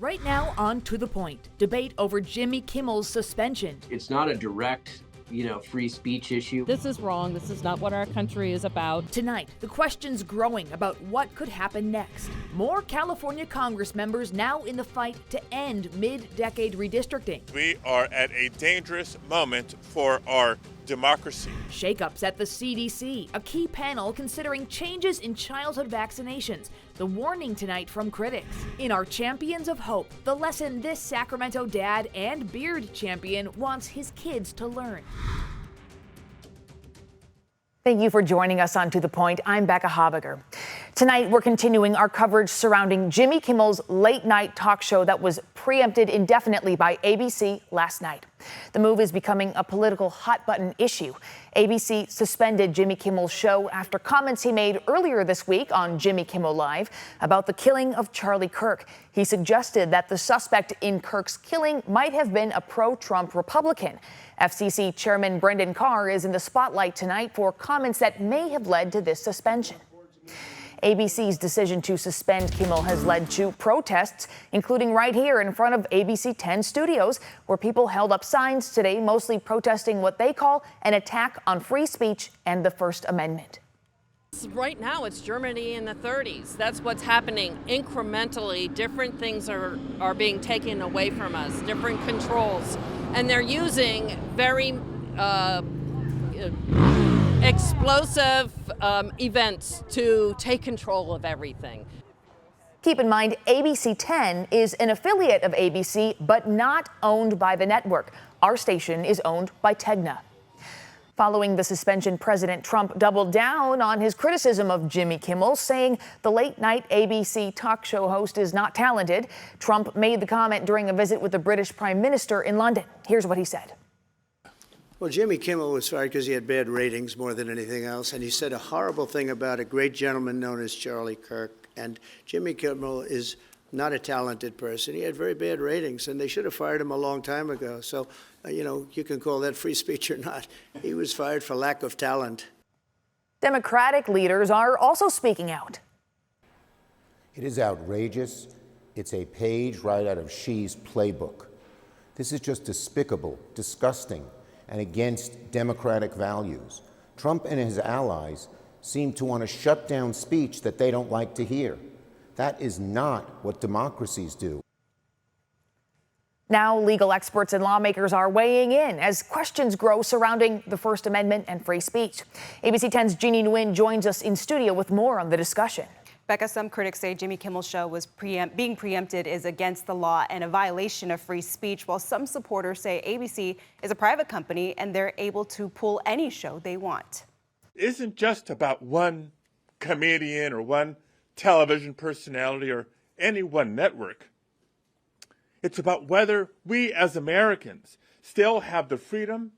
Right now, on To the Point, debate over Jimmy Kimmel's suspension. It's not a direct, free speech issue. This is wrong. This is not what our country is about. Tonight, the questions growing about what could happen next. More California Congress members now in the fight to end mid-decade redistricting. We are at a dangerous moment for our democracy. Shakeups at the CDC, a key panel considering changes in childhood vaccinations. The warning tonight from critics. In our Champions of Hope, the lesson this Sacramento dad and beard champion wants his kids to learn. Thank you for joining us on To the Point. I'm Becca Habiger. Tonight, we're continuing our coverage surrounding Jimmy Kimmel's late-night talk show that was preempted indefinitely by ABC last night. The move is becoming a political hot-button issue. ABC suspended Jimmy Kimmel's show after comments he made earlier this week on Jimmy Kimmel Live about the killing of Charlie Kirk. He suggested that the suspect in Kirk's killing might have been a pro-Trump Republican. FCC Chairman Brendan Carr is in the spotlight tonight for comments that may have led to this suspension. ABC's decision to suspend Kimmel has led to protests, including right here in front of ABC 10 studios, where people held up signs today, mostly protesting what they call an attack on free speech and the First Amendment. Right now, it's Germany in the 30s. That's what's happening incrementally. Different things are being taken away from us, different controls. And they're using very explosive events to take control of everything. Keep in mind, ABC 10 is an affiliate of ABC, but not owned by the network. Our station is owned by Tegna. Following the suspension, President Trump doubled down on his criticism of Jimmy Kimmel, saying the late-night ABC talk show host is not talented. Trump made the comment during a visit with the British Prime Minister in London. Here's what he said. Well, Jimmy Kimmel was fired because he had bad ratings more than anything else, and he said a horrible thing about a great gentleman known as Charlie Kirk. And Jimmy Kimmel is not a talented person. He had very bad ratings, and they should have fired him a long time ago. So, you can call that free speech or not. He was fired for lack of talent. Democratic leaders are also speaking out. It is outrageous. It's a page right out of Xi's playbook. This is just despicable, disgusting, and against democratic values. Trump and his allies seem to want to shut down speech that they don't like to hear. That is not what democracies do. Now, legal experts and lawmakers are weighing in as questions grow surrounding the First Amendment and free speech. ABC 10's Jeannie Nguyen joins us in studio with more on the discussion. Becca, some critics say Jimmy Kimmel's show was being preempted is against the law and a violation of free speech, while some supporters say ABC is a private company and they're able to pull any show they want. It isn't just about one comedian or one television personality or any one network. It's about whether we as Americans still have the freedom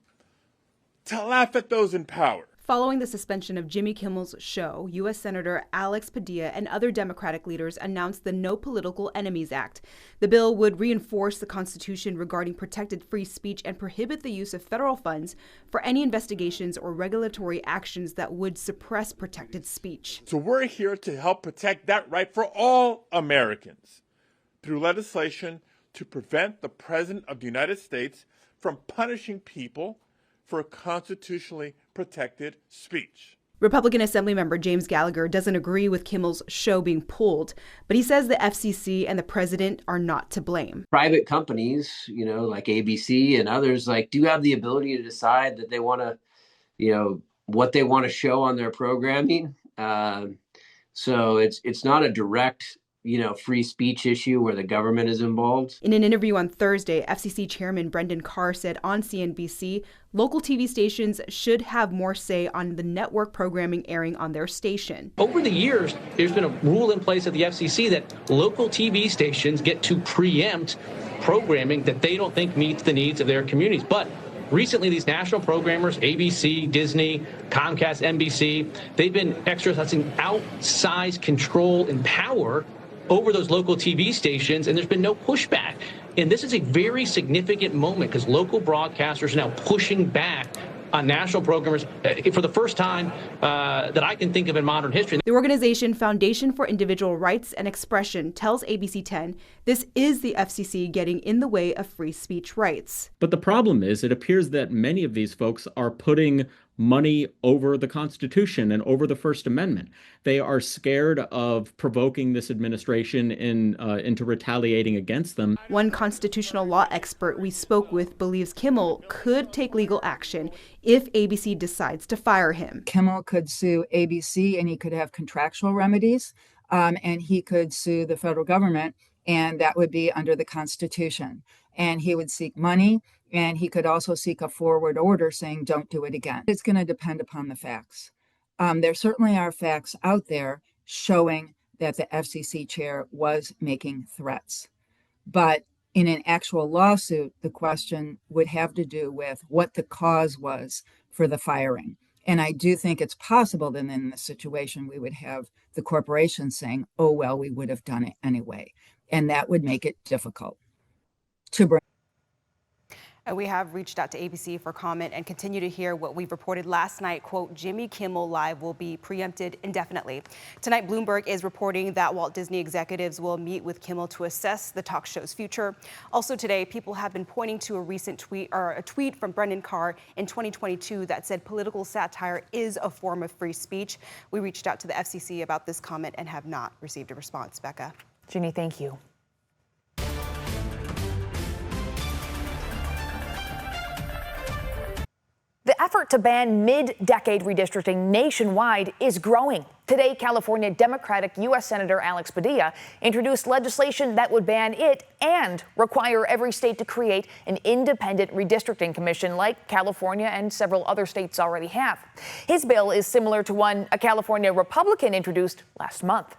to laugh at those in power. Following the suspension of Jimmy Kimmel's show, U.S. Senator Alex Padilla and other Democratic leaders announced the No Political Enemies Act. The bill would reinforce the Constitution regarding protected free speech and prohibit the use of federal funds for any investigations or regulatory actions that would suppress protected speech. So we're here to help protect that right for all Americans through legislation to prevent the President of the United States from punishing people for constitutionally protected speech. Republican Assemblymember James Gallagher doesn't agree with Kimmel's show being pulled, but he says the FCC and the president are not to blame. Private companies, like ABC and others, do have the ability to decide that they want to, what they want to show on their programming. So it's not a direct free speech issue where the government is involved. In an interview on Thursday, FCC Chairman Brendan Carr said on CNBC, local TV stations should have more say on the network programming airing on their station. Over the years, there's been a rule in place at the FCC that local TV stations get to preempt programming that they don't think meets the needs of their communities. But recently, these national programmers, ABC, Disney, Comcast, NBC, they've been exercising outsized control and power over those local TV stations, and there's been no pushback. And this is a very significant moment because local broadcasters are now pushing back national programmers for the first time that I can think of in modern history. The organization Foundation for Individual Rights and Expression tells ABC 10 this is the FCC getting in the way of free speech rights. But the problem is, it appears that many of these folks are putting money over the Constitution and over the First Amendment. They are scared of provoking this administration into retaliating against them. One constitutional law expert we spoke with believes Kimmel could take legal action if ABC decides to fire him. Kimmel could sue ABC and he could have contractual remedies, and he could sue the federal government, and that would be under the Constitution. And he would seek money, and he could also seek a forward order saying, don't do it again. It's going to depend upon the facts. There certainly are facts out there showing that the FCC chair was making threats. But in an actual lawsuit, the question would have to do with what the cause was for the firing. And I do think it's possible that in this situation, we would have the corporation saying, oh, well, we would have done it anyway. And that would make it difficult to bring. We have reached out to ABC for comment and continue to hear what we've reported last night. Quote, Jimmy Kimmel Live will be preempted indefinitely. Tonight, Bloomberg is reporting that Walt Disney executives will meet with Kimmel to assess the talk show's future. Also today, people have been pointing to a recent tweet from Brendan Carr in 2022 that said political satire is a form of free speech. We reached out to the FCC about this comment and have not received a response. Becca. Ginny, thank you. The effort to ban mid-decade redistricting nationwide is growing. Today, California Democratic U.S. Senator Alex Padilla introduced legislation that would ban it and require every state to create an independent redistricting commission like California and several other states already have. His bill is similar to one a California Republican introduced last month.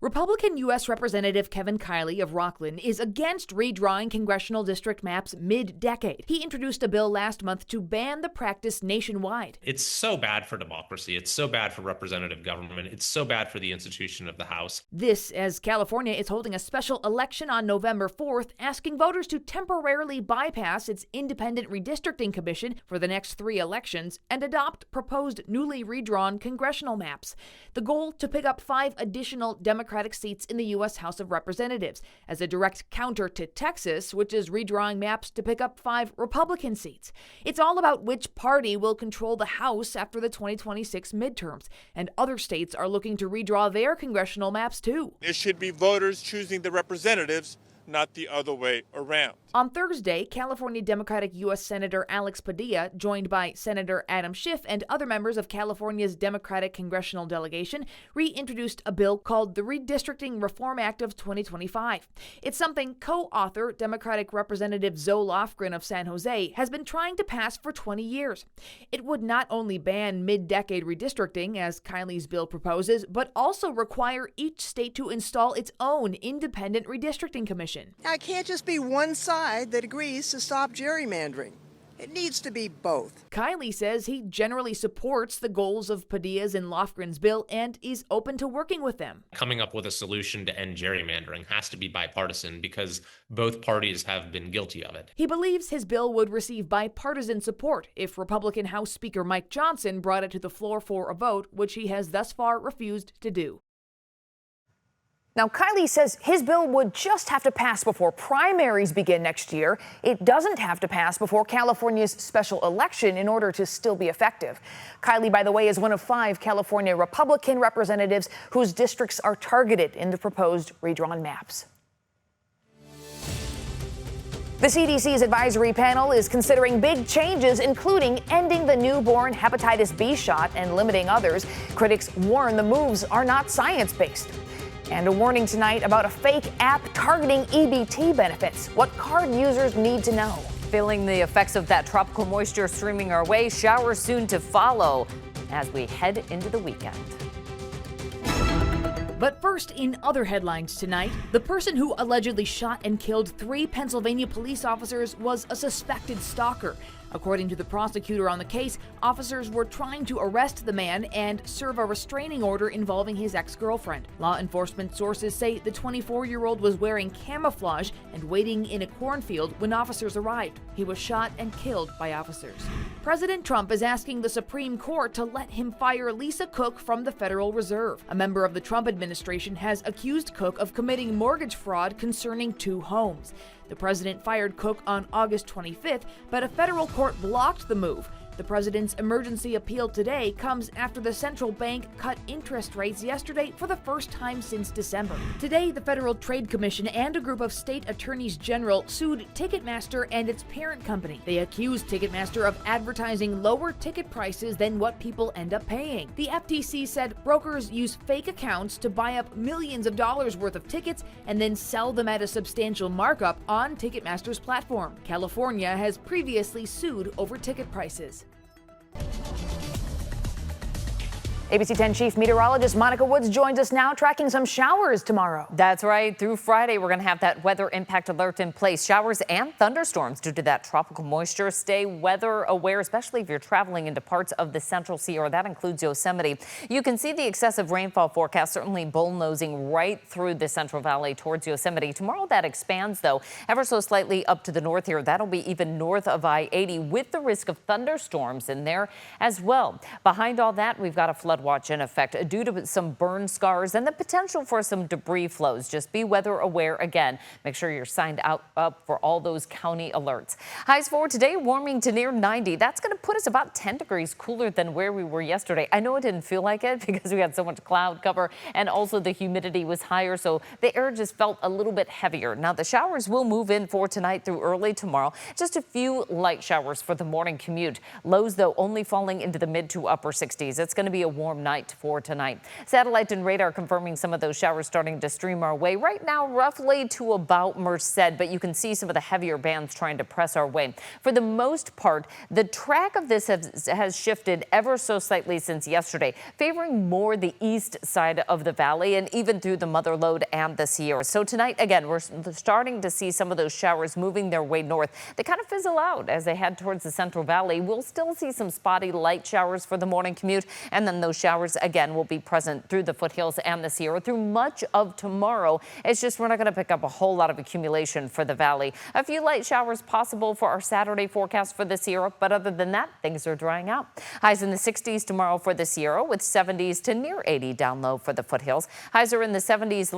Republican U.S. Representative Kevin Kiley of Rockland is against redrawing congressional district maps mid-decade. He introduced a bill last month to ban the practice nationwide. It's so bad for democracy. It's so bad for representative government. It's so bad for the institution of the House. This as California is holding a special election on November 4th, asking voters to temporarily bypass its independent redistricting commission for the next 3 elections and adopt proposed newly redrawn congressional maps. The goal to pick up 5 additional Democratic seats in the U.S. House of Representatives, as a direct counter to Texas, which is redrawing maps to pick up 5 Republican seats. It's all about which party will control the House after the 2026 midterms, and other states are looking to redraw their congressional maps too. It should be voters choosing the representatives, not the other way around. On Thursday, California Democratic U.S. Senator Alex Padilla, joined by Senator Adam Schiff and other members of California's Democratic congressional delegation, reintroduced a bill called the Redistricting Reform Act of 2025. It's something co-author Democratic Representative Zoe Lofgren of San Jose has been trying to pass for 20 years. It would not only ban mid-decade redistricting, as Kiley's bill proposes, but also require each state to install its own independent redistricting commission. Now, it can't just be one side that agrees to stop gerrymandering. It needs to be both. Kiley says he generally supports the goals of Padilla's and Lofgren's bill and is open to working with them. Coming up with a solution to end gerrymandering has to be bipartisan because both parties have been guilty of it. He believes his bill would receive bipartisan support if Republican House Speaker Mike Johnson brought it to the floor for a vote, which he has thus far refused to do. Now, Kiley says his bill would just have to pass before primaries begin next year. It doesn't have to pass before California's special election in order to still be effective. Kiley, by the way, is one of 5 California Republican representatives whose districts are targeted in the proposed redrawn maps. The CDC's advisory panel is considering big changes, including ending the newborn hepatitis B shot and limiting others. Critics warn the moves are not science-based. And a warning tonight about a fake app targeting EBT benefits. What card users need to know. Feeling the effects of that tropical moisture streaming our way. Showers soon to follow as we head into the weekend. But first, in other headlines tonight, the person who allegedly shot and killed 3 Pennsylvania police officers was a suspected stalker. According to the prosecutor on the case, officers were trying to arrest the man and serve a restraining order involving his ex-girlfriend. Law enforcement sources say the 24-year-old was wearing camouflage and waiting in a cornfield when officers arrived. He was shot and killed by officers. President Trump is asking the Supreme Court to let him fire Lisa Cook from the Federal Reserve. A member of the Trump administration has accused Cook of committing mortgage fraud concerning 2 homes. The president fired Cook on August 25th, but a federal court blocked the move. The president's emergency appeal today comes after the central bank cut interest rates yesterday for the first time since December. Today, the Federal Trade Commission and a group of state attorneys general sued Ticketmaster and its parent company. They accused Ticketmaster of advertising lower ticket prices than what people end up paying. The FTC said brokers use fake accounts to buy up millions of dollars worth of tickets and then sell them at a substantial markup on Ticketmaster's platform. California has previously sued over ticket prices. ABC 10 Chief Meteorologist Monica Woods joins us now, tracking some showers tomorrow. That's right. Through Friday, we're going to have that weather impact alert in place. Showers and thunderstorms due to that tropical moisture. Stay weather aware, especially if you're traveling into parts of the Central Sierra. That includes Yosemite. You can see the excessive rainfall forecast certainly bullnosing right through the Central Valley towards Yosemite. Tomorrow that expands, though, ever so slightly up to the north here. That'll be even north of I-80 with the risk of thunderstorms in there as well. Behind all that, we've got a flood watch in effect due to some burn scars and the potential for some debris flows. Just be weather aware again. Make sure you're signed up for all those county alerts. Highs for today warming to near 90. That's going to put us about 10 degrees cooler than where we were yesterday. I know it didn't feel like it because we had so much cloud cover and also the humidity was higher, so the air just felt a little bit heavier. Now the showers will move in for tonight through early tomorrow. Just a few light showers for the morning commute. Lows though only falling into the mid to upper 60s. It's going to be a warm night for tonight. Satellite and radar confirming some of those showers starting to stream our way right now, roughly to about Merced, but you can see some of the heavier bands trying to press our way. For the most part, the track of this has shifted ever so slightly since yesterday, favoring more the east side of the valley and even through the Mother Lode and the Sierra. So tonight, again, we're starting to see some of those showers moving their way north. They kind of fizzle out as they head towards the Central Valley. We'll still see some spotty light showers for the morning commute, and then those showers again will be present through the foothills and the Sierra through much of tomorrow. It's just we're not going to pick up a whole lot of accumulation for the valley. A few light showers possible for our Saturday forecast for the Sierra, but other than that, things are drying out. Highs in the 60s tomorrow for the Sierra with 70s to near 80 down low for the foothills. Highs are in the 70s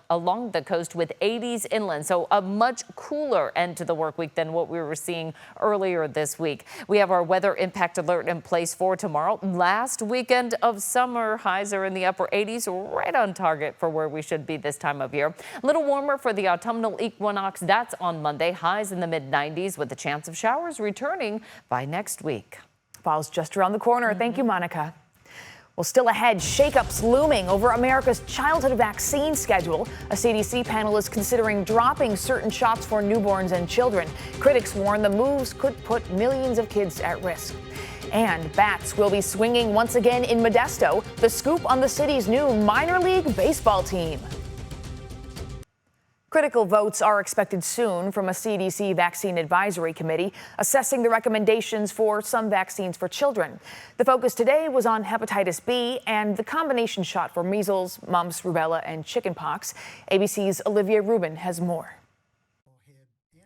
along the coast with 80s inland, so a much cooler end to the work week than what we were seeing earlier this week. We have our weather impact alert in place for tomorrow. Last weekend of summer, highs are in the upper 80s, right on target for where we should be this time of year. A little warmer for the autumnal equinox. That's on Monday. Highs in the mid 90s with a chance of showers returning by next week. Fall's just around the corner. Thank you, Monica. Well, still ahead, shakeups looming over America's childhood vaccine schedule. A CDC panel is considering dropping certain shots for newborns and children. Critics warn the moves could put millions of kids at risk. And bats will be swinging once again in Modesto. The scoop on the city's new minor league baseball team. Critical votes are expected soon from a CDC vaccine advisory committee assessing the recommendations for some vaccines for children. The focus today was on hepatitis B and the combination shot for measles, mumps, rubella, and chickenpox. ABC's Olivia Rubin has more.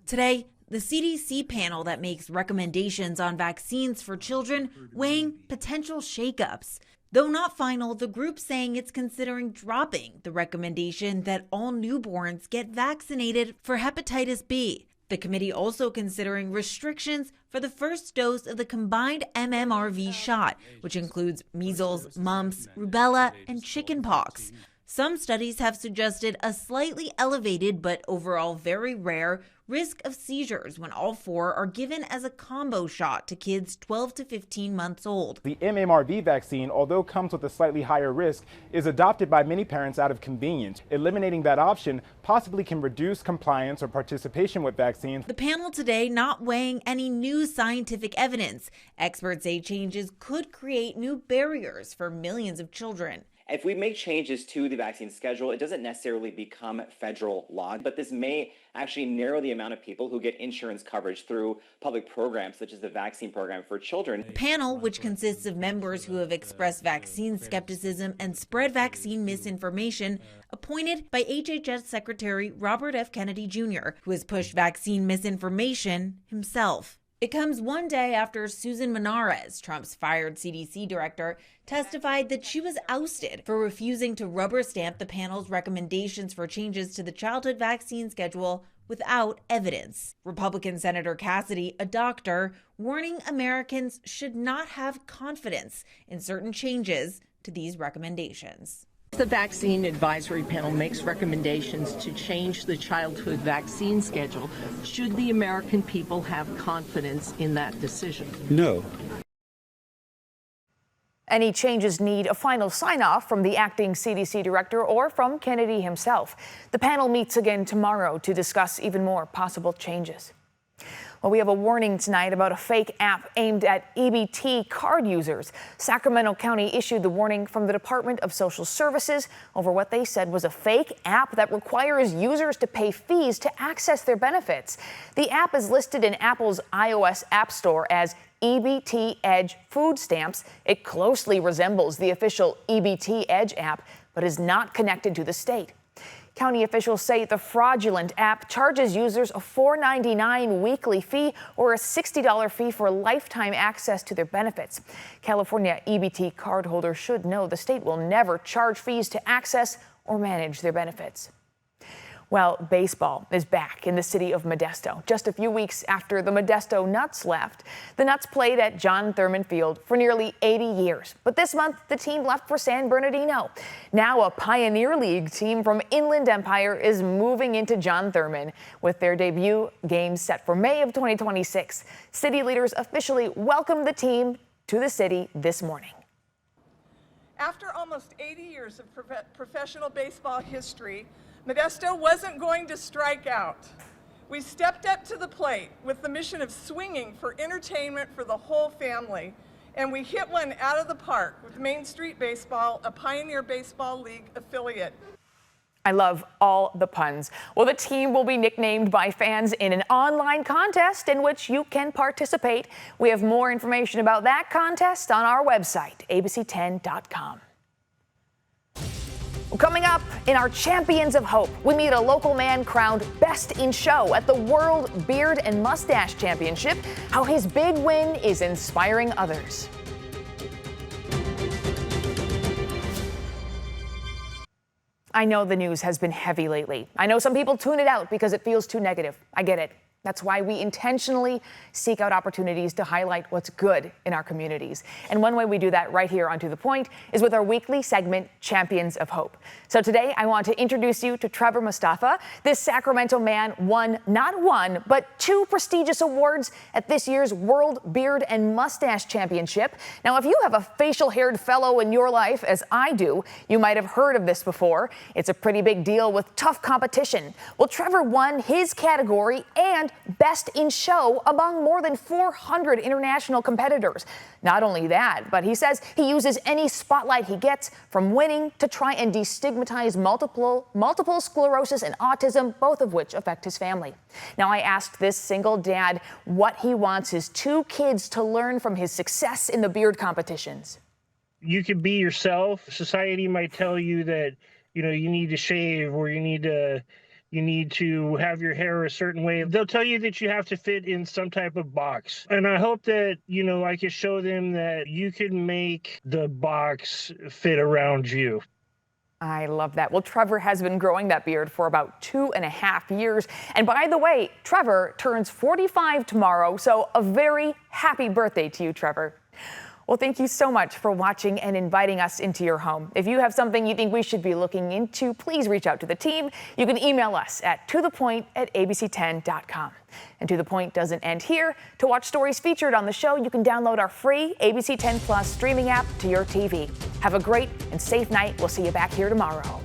Today, the CDC panel that makes recommendations on vaccines for children weighing potential shakeups. Though not final, the group saying it's considering dropping the recommendation that all newborns get vaccinated for hepatitis B. The committee also considering restrictions for the first dose of the combined MMRV shot, which includes measles, mumps, rubella, and chickenpox. Some studies have suggested a slightly elevated but overall very rare risk of seizures when all four are given as a combo shot to kids 12 to 15 months old. The MMRV vaccine, although comes with a slightly higher risk, is adopted by many parents out of convenience. Eliminating that option possibly can reduce compliance or participation with vaccines. The panel today not weighing any new scientific evidence. Experts say changes could create new barriers for millions of children. If we make changes to the vaccine schedule, it doesn't necessarily become federal law, but this may actually narrow the amount of people who get insurance coverage through public programs such as the vaccine program for children. The panel, which consists of members who have expressed vaccine skepticism and spread vaccine misinformation, appointed by HHS Secretary Robert F. Kennedy Jr., who has pushed vaccine misinformation himself. It comes one day after Susan Menares, Trump's fired CDC director, testified that she was ousted for refusing to rubber stamp the panel's recommendations for changes to the childhood vaccine schedule without evidence. Republican Senator Cassidy, a doctor, warning Americans should not have confidence in certain changes to these recommendations. The Vaccine Advisory Panel makes recommendations to change the childhood vaccine schedule. Should the American people have confidence in that decision? No. Any changes need a final sign-off from the acting CDC director or from Kennedy himself. The panel meets again tomorrow to discuss even more possible changes. Well, we have a warning tonight about a fake app aimed at EBT card users. Sacramento County issued the warning from the Department of Social Services over what they said was a fake app that requires users to pay fees to access their benefits. The app is listed in Apple's iOS App Store as EBT Edge Food Stamps. It closely resembles the official EBT Edge app, but is not connected to the state. County officials say the fraudulent app charges users a $4.99 weekly fee or a $60 fee for lifetime access to their benefits. California EBT cardholders should know the state will never charge fees to access or manage their benefits. Well, baseball is back in the city of Modesto. Just a few weeks after the Modesto Nuts left, the Nuts played at John Thurman Field for nearly 80 years. But this month, the team left for San Bernardino. Now a Pioneer League team from Inland Empire is moving into John Thurman with their debut games set for May of 2026. City leaders officially welcomed the team to the city this morning. After almost 80 years of professional baseball history, Modesto wasn't going to strike out. We stepped up to the plate with the mission of swinging for entertainment for the whole family, and we hit one out of the park with Main Street Baseball, a Pioneer Baseball League affiliate. I love all the puns. Well, the team will be nicknamed by fans in an online contest in which you can participate. We have more information about that contest on our website, abc10.com. Well, coming up in our Champions of Hope, we meet a local man crowned Best in Show at the World Beard and Mustache Championship, how his big win is inspiring others. I know the news has been heavy lately. I know some people tune it out because it feels too negative. I get it. That's why we intentionally seek out opportunities to highlight what's good in our communities. And one way we do that right here on To The Point is with our weekly segment, Champions of Hope. So today I want to introduce you to Trevor Mustafa. This Sacramento man won not one, but two prestigious awards at this year's World Beard and Mustache Championship. Now, if you have a facial-haired fellow in your life, as I do, you might have heard of this before. It's a pretty big deal with tough competition. Well, Trevor won his category and Best in Show among more than 400 international competitors. Not only that, but he says he uses any spotlight he gets from winning to try and destigmatize multiple sclerosis and autism, both of which affect his family. Now, I asked this single dad what he wants his two kids to learn from his success in the beard competitions. You could be yourself. Society might tell you that, you need to shave or you need to have your hair a certain way. They'll tell you that you have to fit in some type of box. And I hope that, I can show them that you can make the box fit around you. I love that. Well, Trevor has been growing that beard for about 2.5 years. And by the way, Trevor turns 45 tomorrow, so a very happy birthday to you, Trevor. Well, thank you so much for watching and inviting us into your home. If you have something you think we should be looking into, please reach out to the team. You can email us at tothepoint@abc10.com. And To The Point doesn't end here. To watch stories featured on the show, you can download our free ABC 10 Plus streaming app to your TV. Have a great and safe night. We'll see you back here tomorrow.